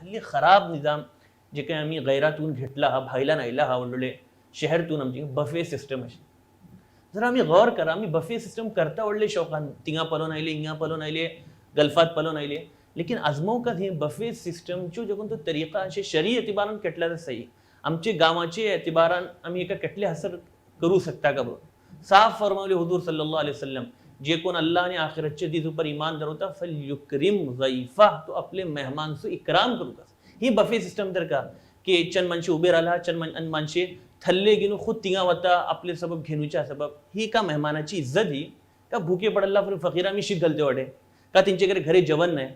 हल्ली खराब निजाम जे काही आम्ही गैरातून घेतला हा भायला नायला हा व्हडले शहरतून आमची बफे सिस्टम अशी जर आम्ही गौर करा आम्ही बफे सिस्टम करता व्हडले शौकान तिंगा पलोन आयले हिंगा पलोन आयले गल्फात पलोन आयले लेकिन आजमावकात ही बफे सिस्टमच्यो जगून तो तरीका अशे शरी एतिबारान केटला तर सही आमचे गावाचे एतिबारान आम्ही एका केटले हसर करू शकता का बरो साफ फरमावले हुजूर सल्लल्लाहु अलैहि वसल्लम जे कोण अल्लाह आणि आखिरतचे दिस ऊपर ईमान धरवता फल युक्रिम ज़ैफा तो अपने मेहमान से इकराम करू ही बफे सिस्टम तर का की चंद माणसे उभे राहिला चंद माणसे थल्ले घेऊन खुद तिंगा वता आपले सबब घेणूच्या सबब ही का मेहमानाची इज्जत ही का भूके पडला फकीरा मी शीख घालते वाटे का त्यांच्याकडे घरी जेवण नाही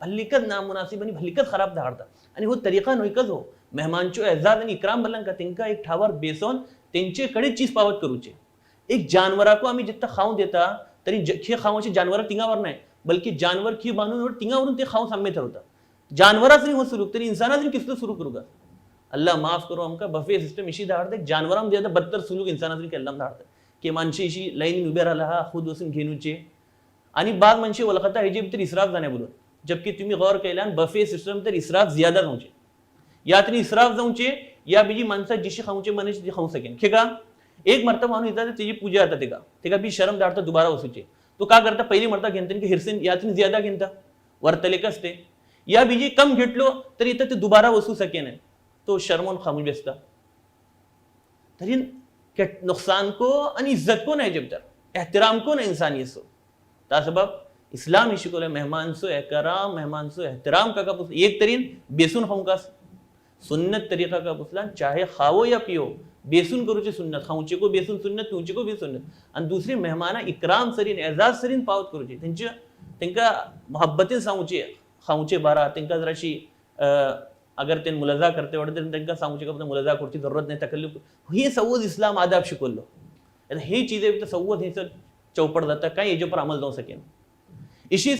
भल्लिकत नामुनासिब आणि भल्लिकत खराब धाडता आणि हो तरीका नोईकच हो मेहमानचो एजाज आणि इकराम बलन का तिंका एक ठावर बेसोन त्यांच्याकडे चीज पावत करूचे एक जानवराको आम्ही जितना खाऊ देता तरी खे खावाचे जानवर तिंगावर नाही बल्कि जानवर खी बांधून तिंगावरून ते खाऊ साम्य ठरवता जानवराच नाही हो सुरू तरी इंसानाच किसलं सुरू करू का अल्लाह माफ करो आमका बफे सिस्टम इशी धाडते जानवरांमध्ये आता बद्तर सुलूक इंसानाच केल्लाम धाडतात की माणसे इशी लाईन उभे राहिला हा खुद वसून घेणूचे आणि बाद माणसे वलखता हेजे भितर इसराफ जाणे बोलून जबकि तुम्ही गौर केल्यान बफे सिस्टम तर इसराफ ज्यादा जाऊचे या तरी इसराफ जाऊचे या बीजी माणसा जिशी खाऊचे मने ती खाऊ सकेन खे का एक मर्तबा माणूस येतात त्याची पूजा आता ते का बी शरम धाडता दुबारा वसूचे तो का करता पहिली मर्ता घेणता की हिरसेन यातून ज्यादा घेणता वर्तले कसते या बीजी कम घेतलो तरी इथं ते दुबारा वसू सकेन तो शर्मोन खामोश बेसता तरी नुकसान को आणि इज्जत को नाही जबतर एहतराम को नाही इंसानियत सो ता सबब इस्लाम ही शिकवले मेहमान सो एहतराम का पुसला एक तरीन बेसून खाऊ का सुन्नत तरीका का पुसला चाहे खाओ या पियो बेसून करूचे सुन्नत खाऊचे को बेसून सुन्नत पिऊचे को बी सुन्नत आणि दुसरी मेहमाना इकराम सरीन एजाज सरीन पावत करूचे त्यांच्या मोहब्बतीन सांगूचे खाऊचे बारा त्यांका जराशी अगर ते मुलजा करते वाटते त्यांना सांगूचे का मुलजा करची जरूरत नाही तकल्लुफ हे सव्वद इस्लाम आदाब शिकवलो हे चीजे सव्वद हे चौपट जाता काय याच्या पर अमल जाऊ सकेन इशी